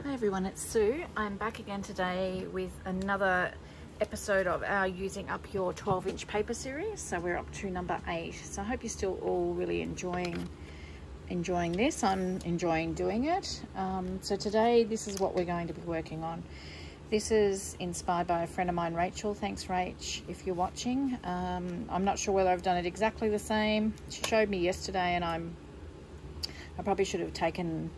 Hi everyone, it's Sue. I'm back again today with another episode of our Using Up Your 12-inch paper series. So we're up to number 8. So I hope you're still all really enjoying this. I'm enjoying doing it. So today this is what we're going to be working on. This is inspired by a friend of mine, Rachel. Thanks, Rach, if you're watching. I'm not sure whether I've done it exactly the same. She showed me yesterday and I probably should have taken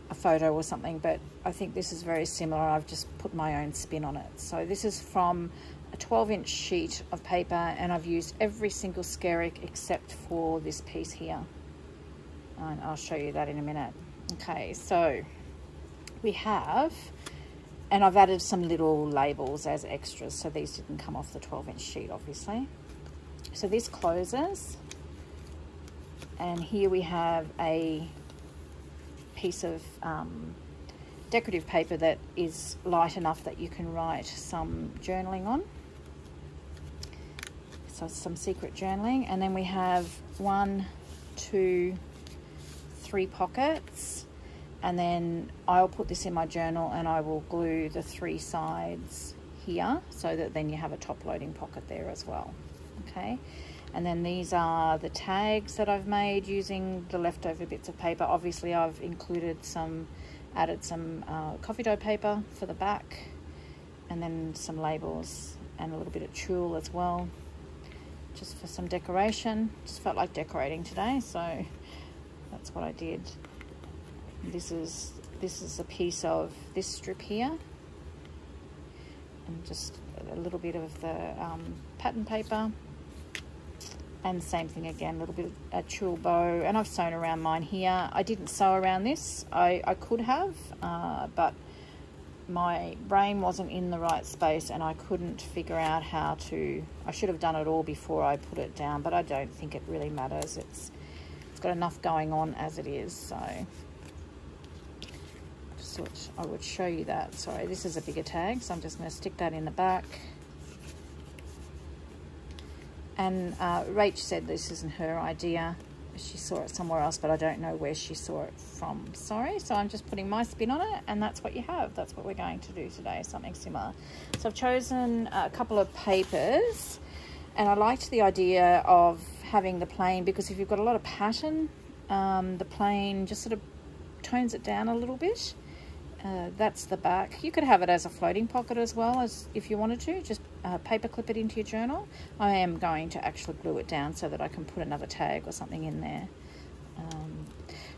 a photo or something, but I think this is very similar. I've just put my own spin on it. So this is from a 12-inch sheet of paper, and I've used every single skerrick except for this piece here, and I'll show you that in a minute. Okay, so we have, and I've added some little labels as extras, so these didn't come off the 12-inch sheet obviously. So this closes, and here we have a piece of decorative paper that is light enough that you can write some journaling on, so some secret journaling. And then we have 1, 2, 3 pockets, and then I'll put this in my journal and I will glue the 3 sides here so that then you have a top loading pocket there as well. Okay, and then these are the tags that I've made using the leftover bits of paper. Obviously I've added some coffee dough paper for the back, and then some labels and a little bit of tulle as well, just for some decoration. Just felt like decorating today, so that's what I did. This is a piece of this strip here, and just a little bit of the pattern paper. And same thing again, a little bit of a tulle bow, and I've sewn around mine here. I didn't sew around this. I could have, but my brain wasn't in the right space and I couldn't figure out how to. I should have done it all before I put it down, but I don't think it really matters. It's got enough going on as it is, so just thought I would show you that. Sorry, this is a bigger tag, so I'm just going to stick that in the back. And Rach said this isn't her idea. She saw it somewhere else, but I don't know where she saw it from. Sorry. So I'm just putting my spin on it, and that's what you have. That's what we're going to do today, something similar. So I've chosen a couple of papers, and I liked the idea of having the plain, because if you've got a lot of pattern, the plain just sort of tones it down a little bit. That's the back. You could have it as a floating pocket as well, as if you wanted to, just paper clip it into your journal. I am going to actually glue it down so that I can put another tag or something in there.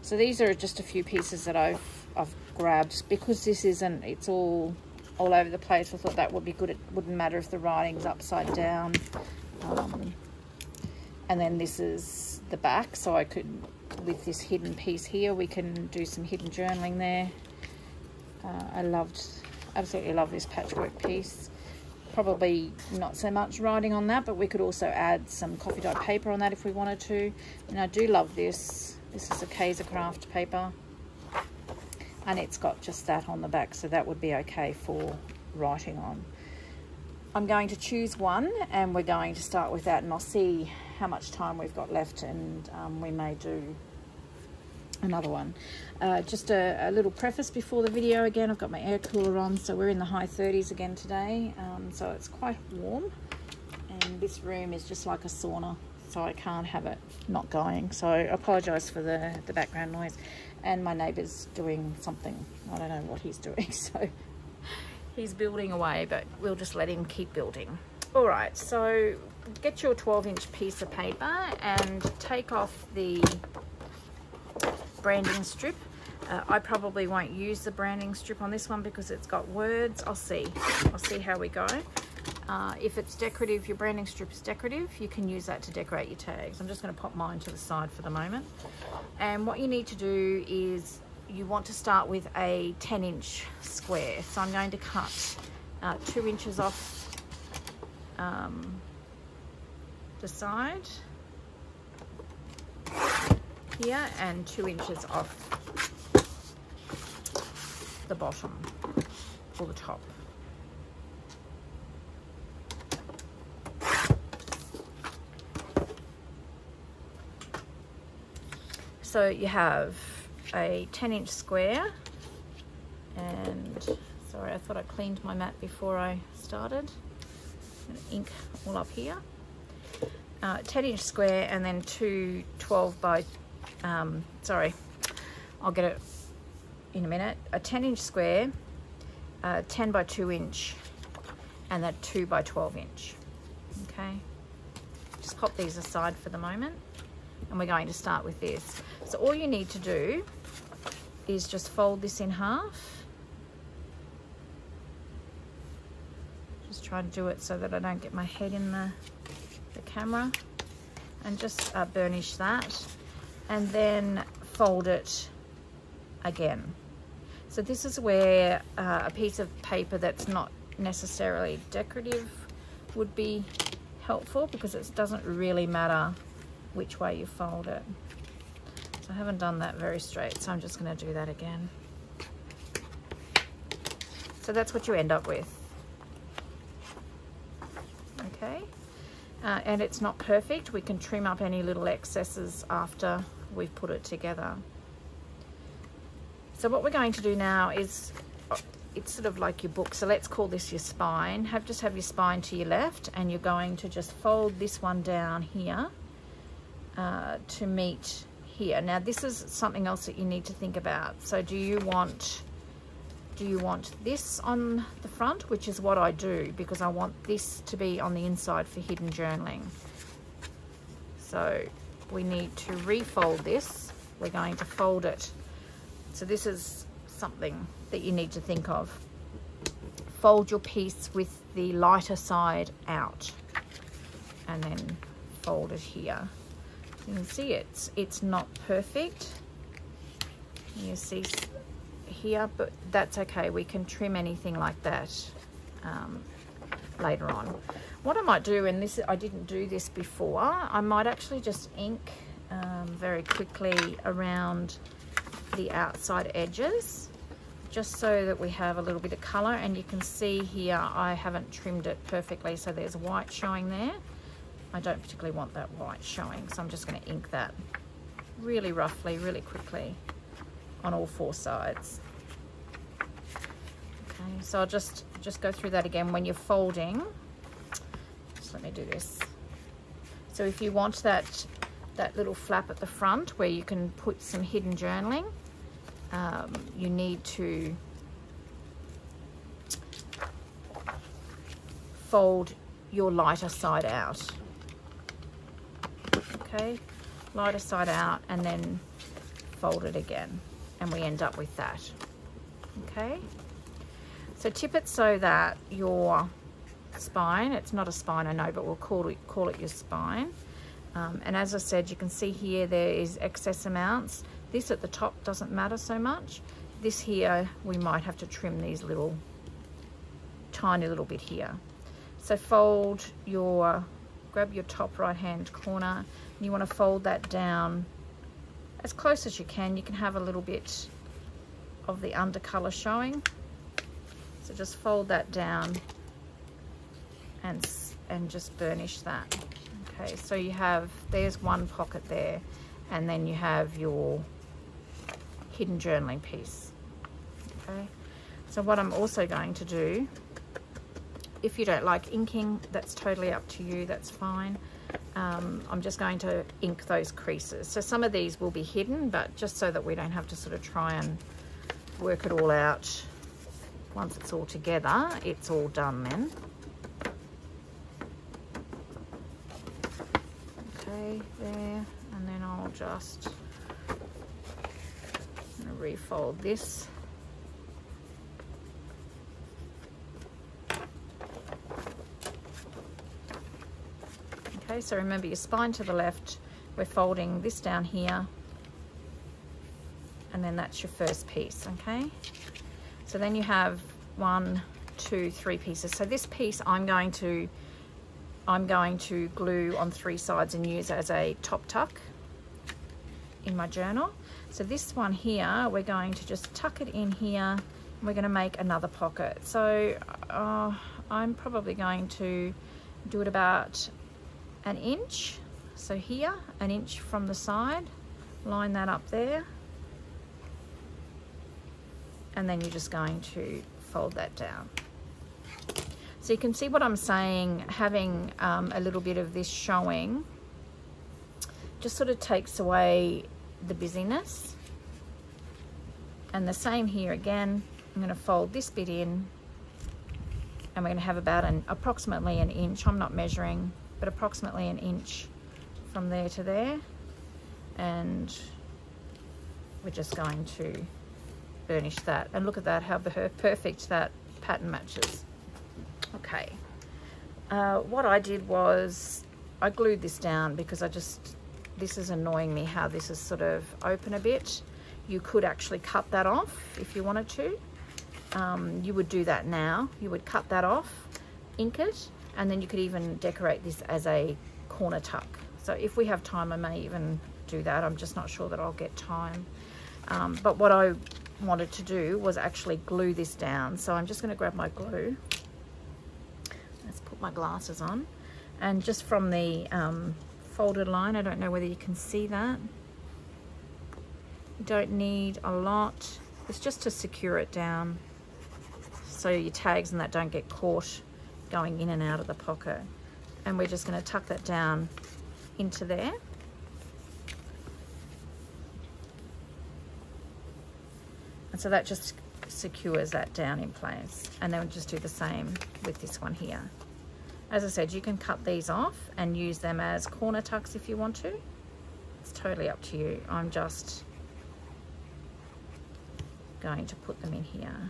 So these are just a few pieces that I've grabbed, because this isn't, it's all over the place. I thought that would be good. It wouldn't matter if the writing's upside down. And then this is the back, so I could, with this hidden piece here, we can do some hidden journaling there. Absolutely love this patchwork piece. Probably not so much writing on that, but we could also add some coffee dye paper on that if we wanted to. And I do love this. This is a Kaiser Craft paper, and it's got just that on the back, so that would be okay for writing on. I'm going to choose one, and we're going to start with that, and I'll see how much time we've got left, and we may do another one. Just a little preface before the video. Again, I've got my air cooler on, so we're in the high 30s again today, so it's quite warm, and this room is just like a sauna, so I can't have it not going. So I apologize for the background noise, and my neighbor's doing something. I don't know what he's doing, so he's building away, but we'll just let him keep building. All right, so get your 12-inch piece of paper and take off the branding strip. I probably won't use the branding strip on this one because it's got words. I'll see how we go. If it's decorative, your branding strip is decorative, you can use that to decorate your tags. I'm just going to pop mine to the side for the moment. And what you need to do is you want to start with a 10-inch square. So I'm going to cut 2 inches off the side here, and 2 inches off the bottom or the top. So you have a 10-inch square And sorry, I thought I cleaned my mat before I started. I'm gonna ink all up here. 10-inch square, and then two 12 by, sorry, I'll get it in a minute. A 10-inch square, 10 by 2 inch, and that 2 by 12 inch. Okay, just pop these aside for the moment, and we're going to start with this. So all you need to do is just fold this in half. Just try to do it so that I don't get my head in the camera, and just burnish that, and then fold it again. So this is where a piece of paper that's not necessarily decorative would be helpful, because it doesn't really matter which way you fold it. So I haven't done that very straight, so I'm just going to do that again. So that's what you end up with. Okay. And it's not perfect. We can trim up any little excesses after we've put it together. So what we're going to do now is, it's sort of like your book. So let's call this your spine. Just have your spine to your left, and you're going to just fold this one down here to meet here. Now this is something else that you need to think about. So do you want this on the front, which is what I do, because I want this to be on the inside for hidden journaling. So we need to refold this. We're going to fold it. So this is something that you need to think of. Fold your piece with the lighter side out, and then fold it here. You can see it's not perfect. You see here, but that's okay. We can trim anything like that later on. What I might do, and I didn't do this before, I might actually just ink very quickly around the outside edges, just so that we have a little bit of color. And you can see here I haven't trimmed it perfectly, so there's white showing there. I don't particularly want that white showing, so I'm just going to ink that really roughly, really quickly on all 4 sides. Okay, so I'll just go through that again. When you're folding, just let me do this. So if you want that little flap at the front where you can put some hidden journaling, you need to fold your lighter side out. Okay, lighter side out, and then fold it again, and we end up with that. Okay, so tip it so that your spine, it's not a spine, I know, but we'll call it your spine. And as I said, you can see here there is excess amounts. This at the top doesn't matter so much. This here, we might have to trim these little, tiny little bit here. So grab your top right hand corner, and you want to fold that down as close as you can. You can have a little bit of the undercolor showing. So just fold that down and just burnish that. Okay, so there's one pocket there, and then you have your hidden journaling piece. Okay, so what I'm also going to do, if you don't like inking, that's totally up to you, that's fine. I'm just going to ink those creases. So some of these will be hidden, but just so that we don't have to sort of try and work it all out. Once it's all together, it's all done then. Okay, there, and then I'll just refold this. Okay, so remember your spine to the left, we're folding this down here, and then that's your first piece. Okay, so then you have 1, 2, 3 pieces. So this piece I'm going to glue on 3 sides and use as a top tuck in my journal. So this one here, we're going to just tuck it in here, and we're going to make another pocket. So I'm probably going to do it about 1 inch. So here, 1 inch from the side, line that up there, and then you're just going to fold that down. So you can see what I'm saying, having a little bit of this showing just sort of takes away the busyness. And the same here again, I'm going to fold this bit in, and we're going to have about approximately an inch. I'm not measuring, but approximately an inch from there to there. And we're just going to burnish that. And look at that, how perfect that pattern matches. Okay, what I did was I glued this down because this is annoying me how this is sort of open a bit. You could actually cut that off if you wanted to. You would do that now. You would cut that off, ink it, and then you could even decorate this as a corner tuck. So if we have time, I may even do that. I'm just not sure that I'll get time. But what I wanted to do was actually glue this down. So I'm just going to grab my glue. Let's put my glasses on. And just from the folded line, I don't know whether you can see that. You don't need a lot. It's just to secure it down so your tags and that don't get caught going in and out of the pocket. And we're just going to tuck that down into there. And so that just secures that down in place. And then we'll just do the same with this one here. As I said, you can cut these off and use them as corner tucks if you want to. It's totally up to you. I'm just going to put them in here.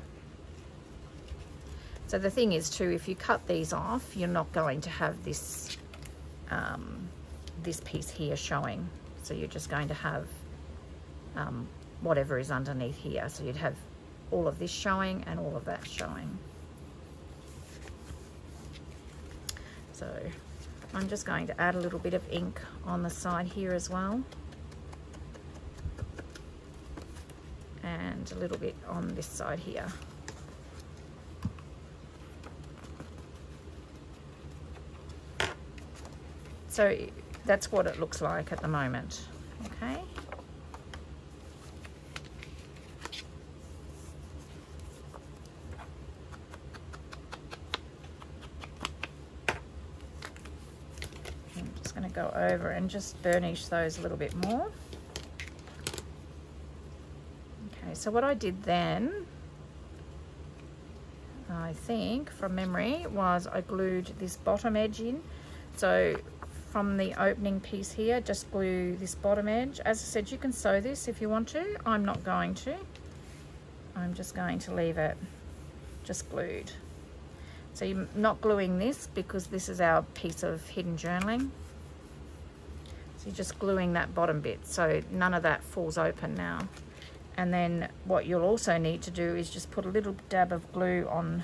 So the thing is too, if you cut these off, you're not going to have this this piece here showing. So you're just going to have whatever is underneath here. So you'd have all of this showing and all of that showing. So I'm just going to add a little bit of ink on the side here as well. And a little bit on this side here. So that's what it looks like at the moment, okay? I'm just going to go over and just burnish those a little bit more. Okay, so what I did then, I think from memory, was I glued this bottom edge in. So from the opening piece here, just glue this bottom edge. As I said, you can sew this if you want to. I'm not going to. I'm just going to leave it just glued. So you're not gluing this because this is our piece of hidden journaling. So you're just gluing that bottom bit so none of that falls open now. And then what you'll also need to do is just put a little dab of glue on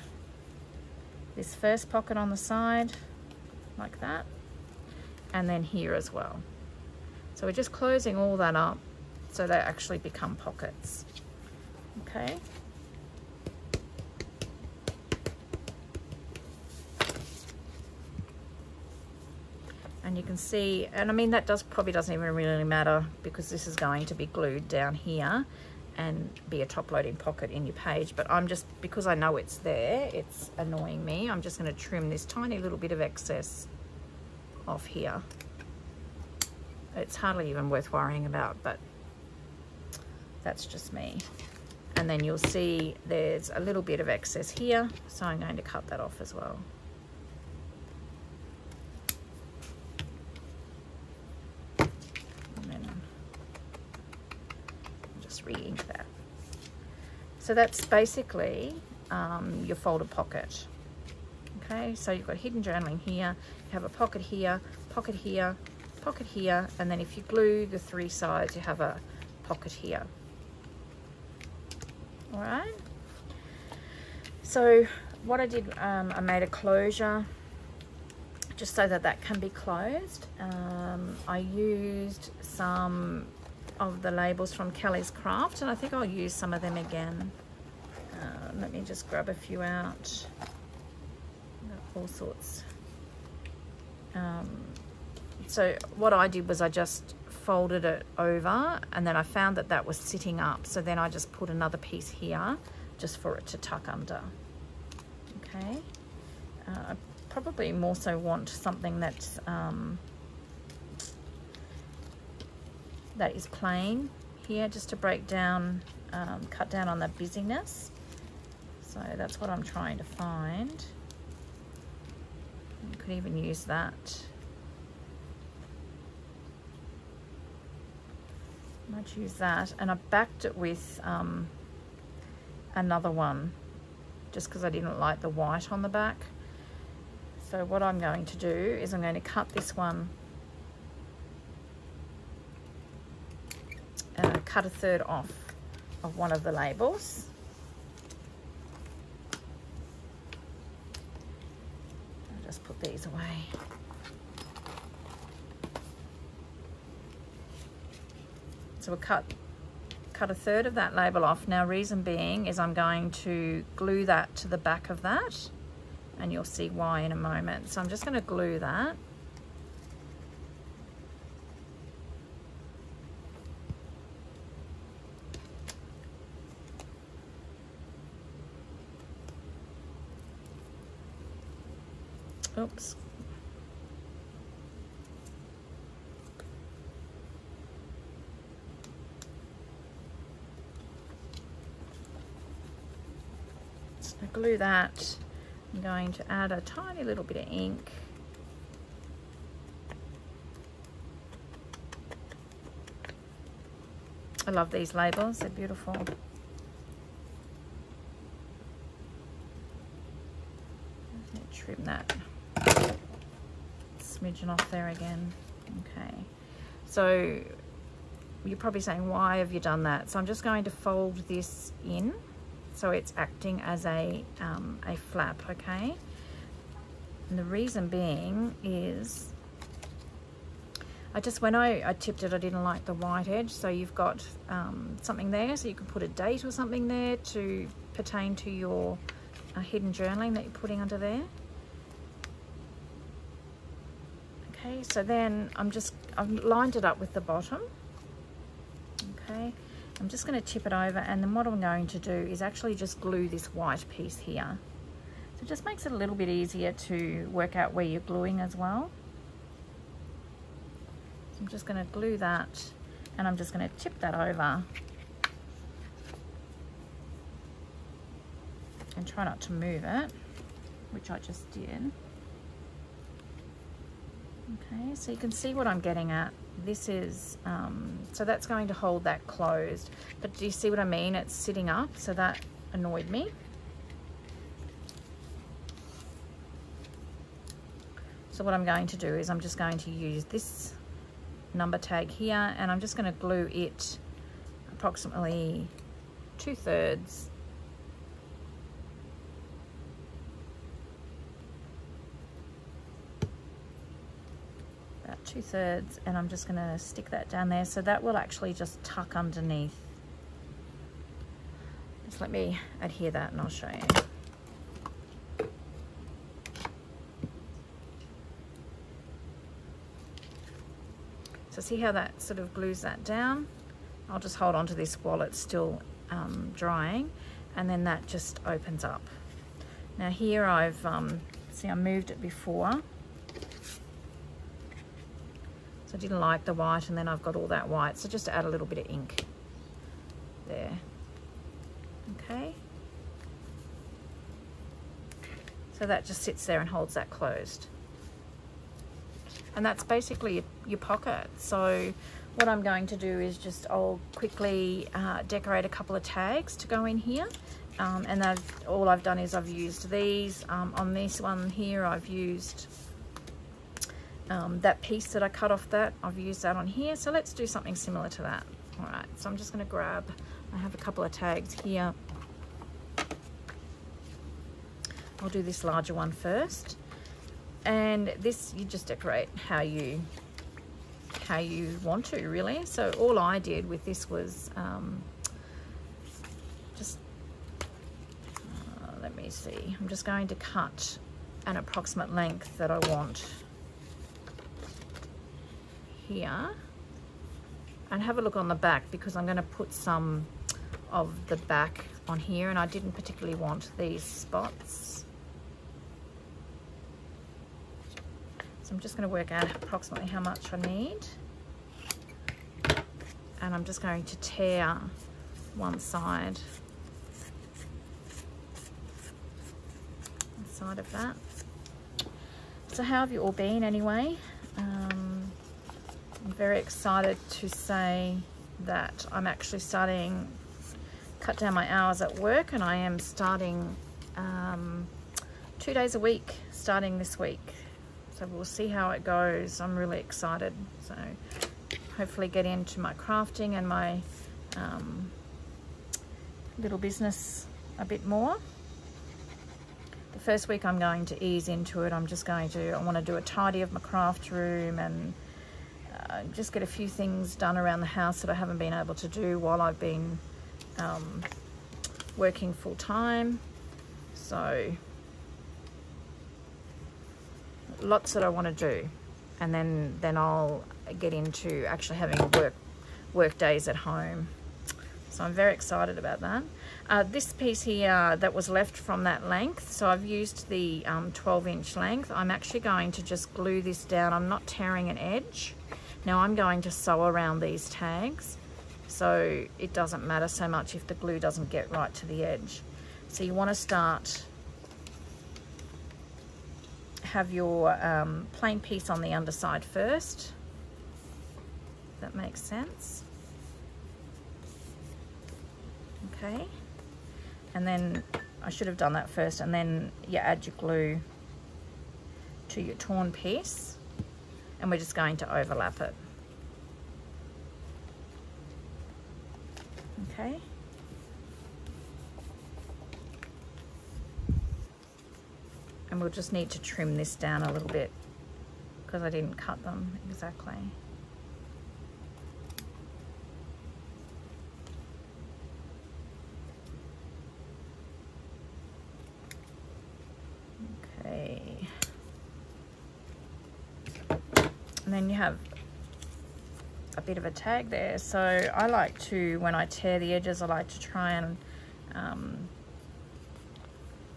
this first pocket on the side, like that. And then here as well. So we're just closing all that up so they actually become pockets. Okay. And you can see, and I mean that probably doesn't even really matter because this is going to be glued down here and be a top loading pocket in your page, but I'm just, because I know it's there, it's annoying me, I'm just going to trim this tiny little bit of excess off here. It's hardly even worth worrying about, but that's just me. And then you'll see there's a little bit of excess here, so I'm going to cut that off as well. And then just re-ink that. So that's basically your folded pocket. Okay, so you've got hidden journaling here, you have a pocket here, pocket here, pocket here, and then if you glue the three sides, you have a pocket here. All right. So what I did, I made a closure just so that that can be closed. I used some of the labels from Kelly's Craft, and I think I'll use some of them again. Let me just grab a few out. All sorts. So what I did was I just folded it over, and then I found that that was sitting up, so then I just put another piece here just for it to tuck under. Okay, I probably more so want something that's that is plain here, just to break down, cut down on the busyness. So that's what I'm trying to find. You could even use that. Might use that, and I backed it with another one just because I didn't like the white on the back. So what I'm going to do is I'm going to cut this one, cut a third off of one of the labels. I'll just put these away. So we'll cut a third of that label off. Now, reason being is I'm going to glue that to the back of that, and you'll see why in a moment. So I'm just going to glue that. Oops. So glue that. I'm going to add a tiny little bit of ink. I love these labels, they're beautiful. Trim that smidgen off there again. Okay, so you're probably saying, why have you done that? So I'm just going to fold this in so it's acting as a flap, okay? And the reason being is when I tipped it, I didn't like the white edge, so you've got something there, so you can put a date or something there to pertain to your hidden journaling that you're putting under there. Okay, so then I've lined it up with the bottom. Okay, I'm just going to tip it over, and then what I'm going to do is actually just glue this white piece here. So it just makes it a little bit easier to work out where you're gluing as well. So I'm just going to glue that, and I'm just going to tip that over and try not to move it, which I just did. Okay, so you can see what I'm getting at. This is, so that's going to hold that closed. But do you see what I mean? It's sitting up, so that annoyed me. So what I'm going to do is I'm just going to use this number tag here, and I'm just going to glue it approximately 2/3 2/3, and I'm just going to stick that down there, so that will actually just tuck underneath. Just let me adhere that and I'll show you. So see how that sort of glues that down? I'll just hold on to this while it's still drying, and then that just opens up. Now here I've, see, I moved it before. I didn't like the white, and then I've got all that white, so just add a little bit of ink there. Okay, so that just sits there and holds that closed, and that's basically your pocket. So what I'm going to do is I'll quickly decorate a couple of tags to go in here, and all I've done is I've used these. On this one here I've used that piece that I cut off that, I've used that on here. So let's do something similar to that. All right, so I'm just going to grab, I have a couple of tags here. I'll do this larger one first. And this, you just decorate how you want to, really. So all I did with this was let me see, I'm just going to cut an approximate length that I want here, and have a look on the back, because I'm going to put some of the back on here, and I didn't particularly want these spots. So I'm just going to work out approximately how much I need. And I'm just going to tear one side of that. So how have you all been anyway? I'm very excited to say that I'm actually starting cut down my hours at work, and I am starting 2 days a week starting this week. So we'll see how it goes. I'm really excited. So hopefully get into my crafting and my little business a bit more. The first week I'm going to ease into it. I want to do a tidy of my craft room and just get a few things done around the house that I haven't been able to do while I've been working full time. So lots that I want to do, and then I'll get into actually having work days at home. So I'm very excited about that. This piece here that was left from that length, so I've used the 12-inch length. I'm actually going to just glue this down. I'm not tearing an edge. Now I'm going to sew around these tags, so it doesn't matter so much if the glue doesn't get right to the edge. So you want to have your plain piece on the underside first. That makes sense. Okay, and then I should have done that first, and then you add your glue to your torn piece, and we're just going to overlap it. Okay. And we'll just need to trim this down a little bit because I didn't cut them exactly. Okay. And then you have a bit of a tag there. So I like to, when I tear the edges, I like to try and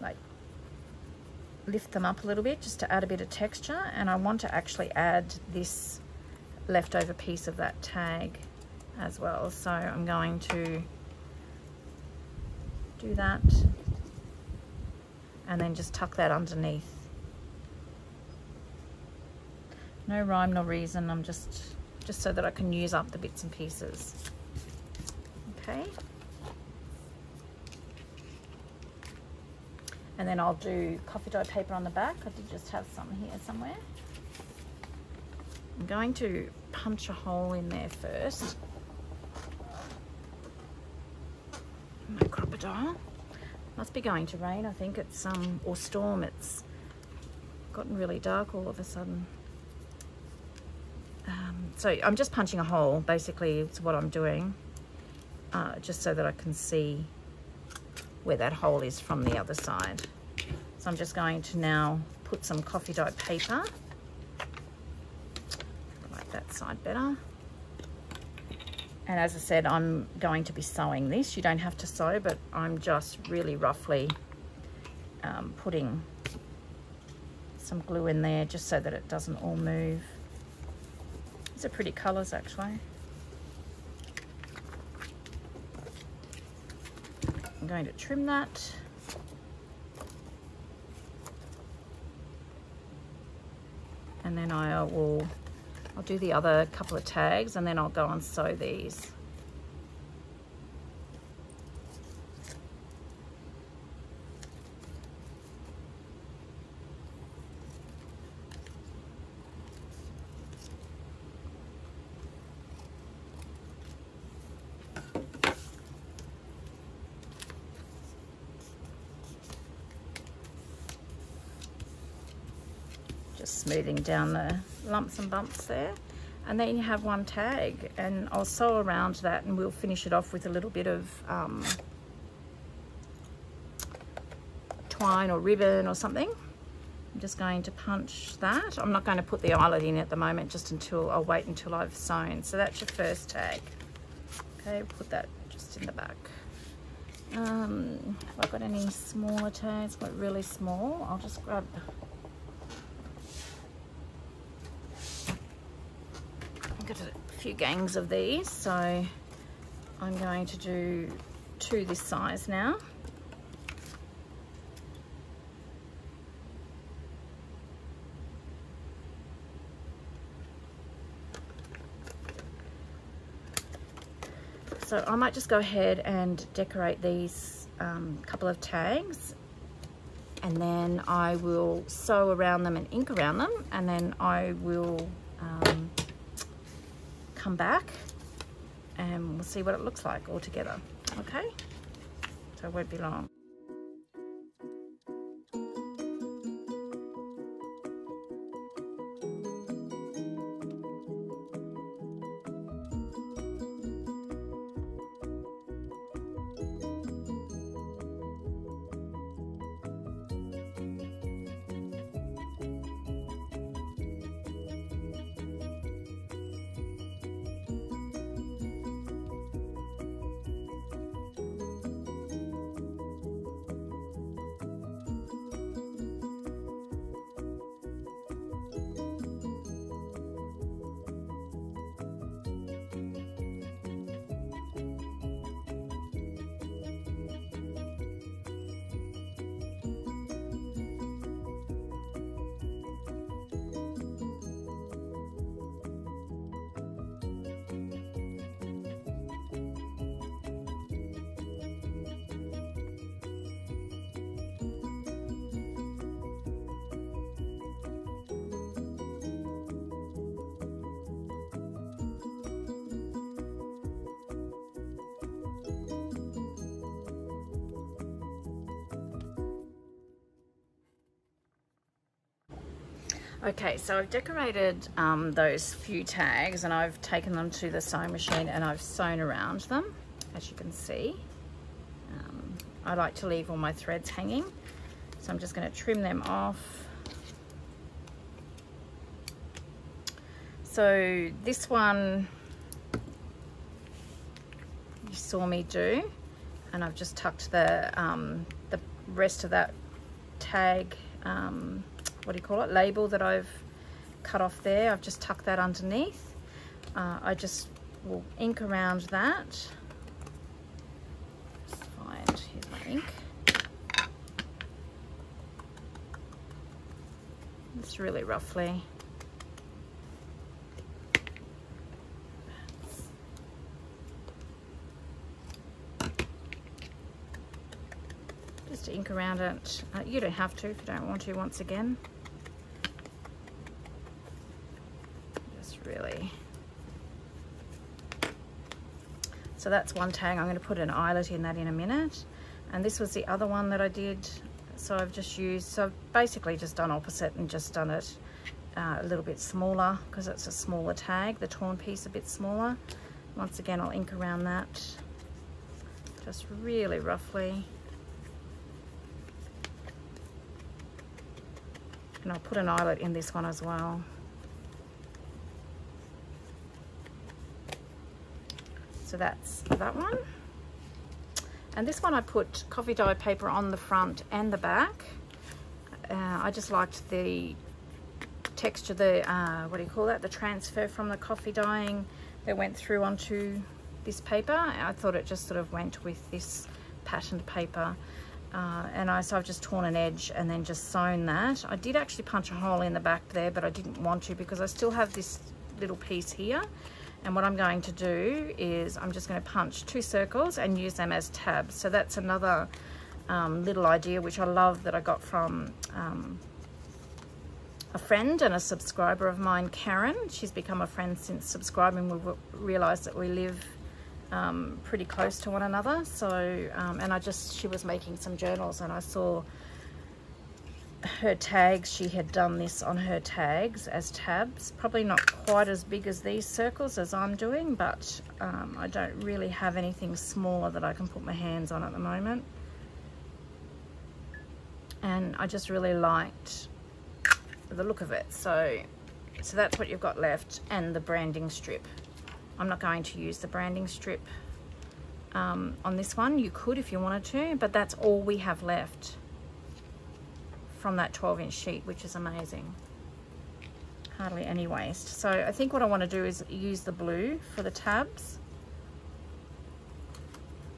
like lift them up a little bit just to add a bit of texture. And I want to actually add this leftover piece of that tag as well. So I'm going to do that and then just tuck that underneath. No rhyme nor reason, I'm just so that I can use up the bits and pieces. Okay. And then I'll do coffee dye paper on the back. I did just have some here somewhere. I'm going to punch a hole in there first. My crocodile. Must be going to rain, I think it's or storm. It's gotten really dark all of a sudden. So I'm just punching a hole, basically it's what I'm doing, just so that I can see where that hole is from the other side. So I'm just going to now put some coffee dye paper. I like that side better. And as I said, I'm going to be sewing this. You don't have to sew, but I'm just really roughly putting some glue in there just so that it doesn't all move. These are pretty colours actually. I'm going to trim that. And then I'll do the other couple of tags, and then I'll go and sew these. Just smoothing down the lumps and bumps there. And then you have one tag, and I'll sew around that, and we'll finish it off with a little bit of twine or ribbon or something. I'm just going to punch that. I'm not going to put the eyelet in at the moment, just until I'll wait until I've sewn. So that's your first tag. Okay, put that just in the back. Have I got any smaller tags? Got really small. I'll just grab. I've got a few gangs of these, so I'm going to do 2 this size now. So I might just go ahead and decorate these couple of tags, and then I will sew around them and ink around them, and then I will come back and we'll see what it looks like all together. Okay, so it won't be long. Okay, so I've decorated those few tags, and I've taken them to the sewing machine and I've sewn around them, as you can see. I like to leave all my threads hanging, so I'm just going to trim them off. So this one you saw me do, and I've just tucked the rest of that tag, what do you call it, label that I've cut off there. I've just tucked that underneath. I just will ink around that. Just find, here's my ink. Just really roughly. Just to ink around it. You don't have to if you don't want to, once again. Just really. So that's one tag. I'm going to put an eyelet in that in a minute. And this was the other one that I did. So I've just used, so I've basically just done opposite and just done it a little bit smaller because it's a smaller tag, the torn piece a bit smaller. Once again, I'll ink around that just really roughly. And I'll put an eyelet in this one as well. So that's that one. And this one I put coffee dye paper on the front and the back. I just liked the texture, the, what do you call that? The transfer from the coffee dyeing that went through onto this paper. I thought it just sort of went with this patterned paper. So I've just torn an edge and then just sewn that. I did actually punch a hole in the back there, but I didn't want to because I still have this little piece here. And what I'm going to do is I'm just going to punch 2 circles and use them as tabs. So that's another little idea which I love that I got from a friend and a subscriber of mine, Karen. She's become a friend since subscribing. We've realised that we live pretty close to one another. So, and she was making some journals and I saw her tags. She had done this on her tags as tabs. Probably not quite as big as these circles as I'm doing, but I don't really have anything smaller that I can put my hands on at the moment. And I just really liked the look of it. So that's what you've got left, and the branding strip. I'm not going to use the branding strip on this one. You could if you wanted to, but that's all we have left from that 12-inch sheet, which is amazing. Hardly any waste. So I think what I want to do is use the blue for the tabs.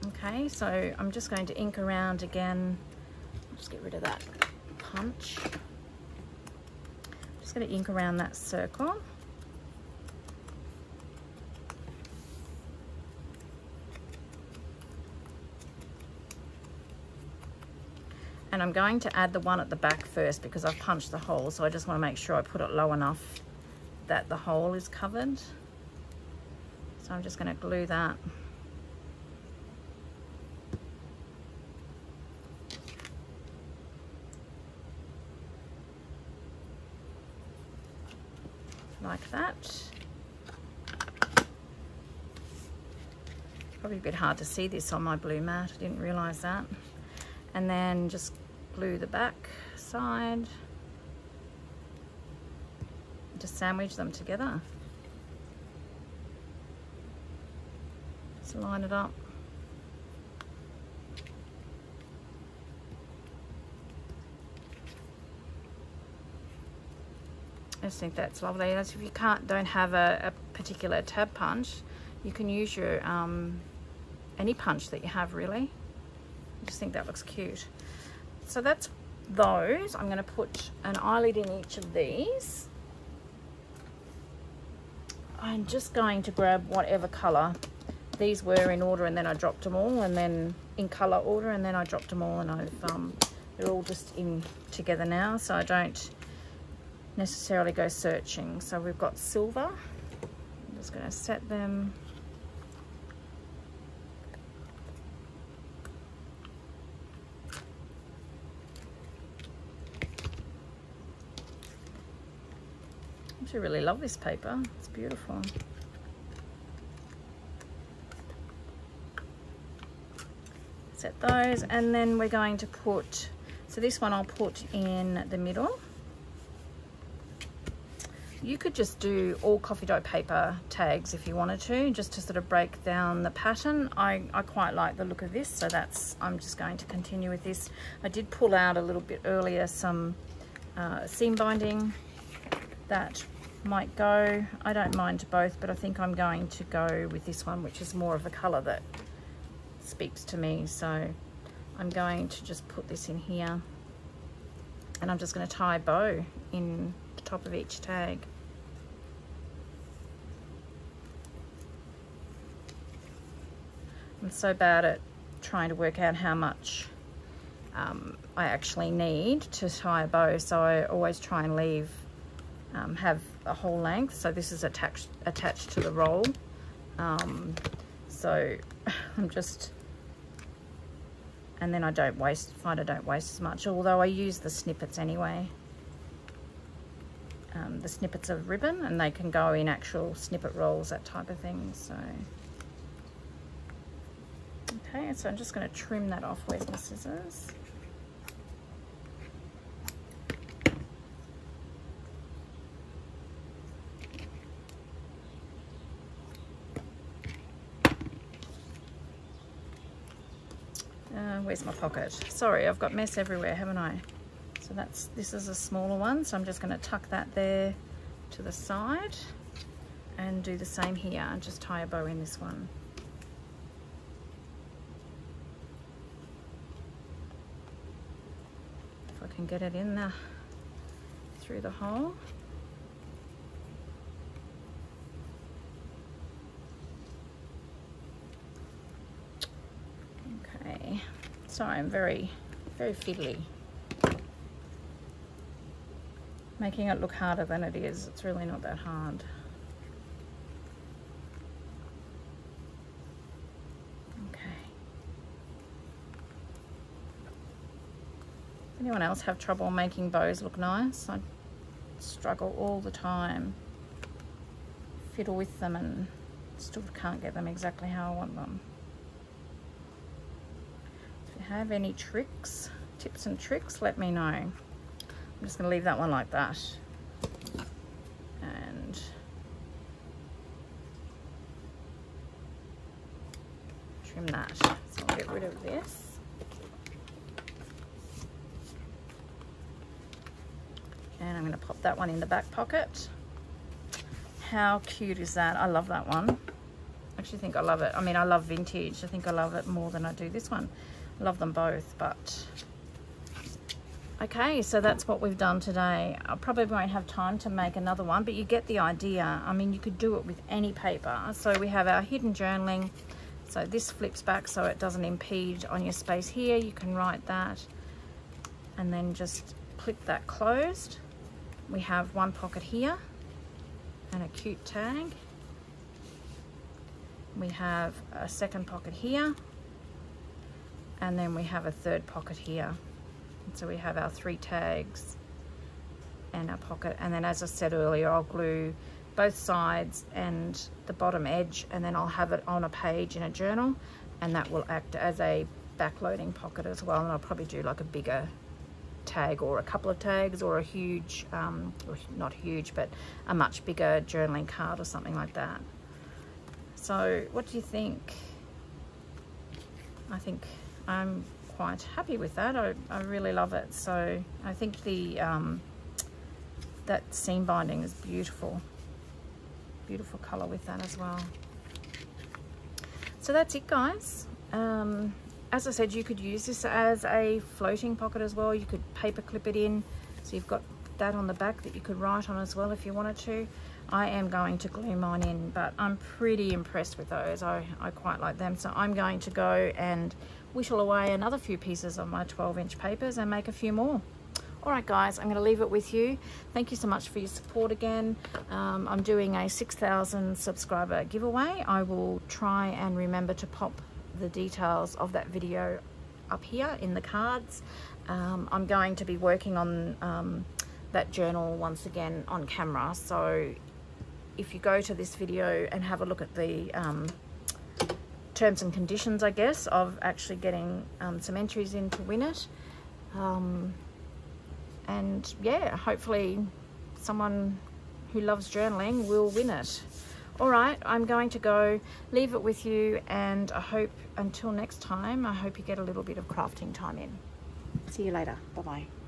Okay, so I'm just going to ink around again. I'll just get rid of that punch. Just going to ink around that circle. And I'm going to add the one at the back first because I've punched the hole, so I just want to make sure I put it low enough that the hole is covered. So I'm just going to glue that. Like that. Probably a bit hard to see this on my blue mat, I didn't realise that. And then just glue the back side. Just sandwich them together. Just line it up. I just think that's lovely. If you don't have a particular tab punch, you can use your any punch that you have, really. I just think that looks cute. So that's those. I'm going to put an eyelid in each of these. I'm just going to grab whatever colour. These were in order and then I dropped them all, and then in colour order, and then I dropped them all, and they're all just in together now, so I don't necessarily go searching. So we've got silver. I'm just going to set them. I actually really love this paper. It's beautiful. Set those, and then we're going to put, so this one I'll put in the middle. You could just do all coffee dough paper tags if you wanted to, just to sort of break down the pattern. I quite like the look of this, so I'm just going to continue with this. I did pull out a little bit earlier some seam binding that might go. I don't mind both, but I think I'm going to go with this one, which is more of a colour that speaks to me. So I'm going to just put this in here, and I'm just going to tie a bow in the top of each tag. I'm so bad at trying to work out how much I actually need to tie a bow, so I always try and leave have a whole length. So this is attached to the roll, so I'm just, and then I don't waste as much, although I use the snippets anyway, the snippets of ribbon, and they can go in actual snippet rolls, that type of thing. So okay, so I'm just going to trim that off. Where's my scissors? Where's my pocket? Sorry, I've got mess everywhere, haven't I? So this is a smaller one, so I'm just going to tuck that there to the side and do the same here and just tie a bow in this one. If I can get it in there through the hole. Okay. Sorry, I'm very fiddly. Making it look harder than it is. It's really not that hard. Okay. Does anyone else have trouble making bows look nice? I struggle all the time. Fiddle with them and still can't get them exactly how I want them. Have any tips and tricks, let me know. I'm just going to leave that one like that and trim that. So I'll get rid of this. And I'm going to pop that one in the back pocket. How cute is that? I love that one. I actually think I love it. I mean, I love vintage. I think I love it more than I do this one. I love them both, but... Okay, so that's what we've done today. I probably won't have time to make another one, but you get the idea. I mean, you could do it with any paper. So we have our hidden journaling. So this flips back so it doesn't impede on your space here. You can write that and then just clip that closed. We have one pocket here and a cute tag. We have a second pocket here, and then we have a third pocket here. So we have our 3 tags and our pocket, and then as I said earlier, I'll glue both sides and the bottom edge, and then I'll have it on a page in a journal, and that will act as a backloading pocket as well. And I'll probably do like a bigger tag or a couple of tags or a huge, not huge, but a much bigger journaling card or something like that. So what do you think? I think I'm quite happy with that. I really love it. So I think the that seam binding is beautiful color with that as well. So that's it, guys. As I said, you could use this as a floating pocket as well. You could paper clip it in, so you've got that on the back that you could write on as well if you wanted to. I am going to glue mine in, but I'm pretty impressed with those. I quite like them. So I'm going to go and whittle away another few pieces of my 12-inch papers and make a few more. All right, guys, I'm going to leave it with you. Thank you so much for your support again. I'm doing a 6,000 subscriber giveaway. I will try and remember to pop the details of that video up here in the cards. I'm going to be working on that journal once again on camera. So if you go to this video and have a look at the terms and conditions, I guess, of actually getting some entries in to win it. And yeah, hopefully someone who loves journaling will win it. All right, I'm going to go leave it with you, and I hope until next time, I hope you get a little bit of crafting time in. See you later. Bye-bye.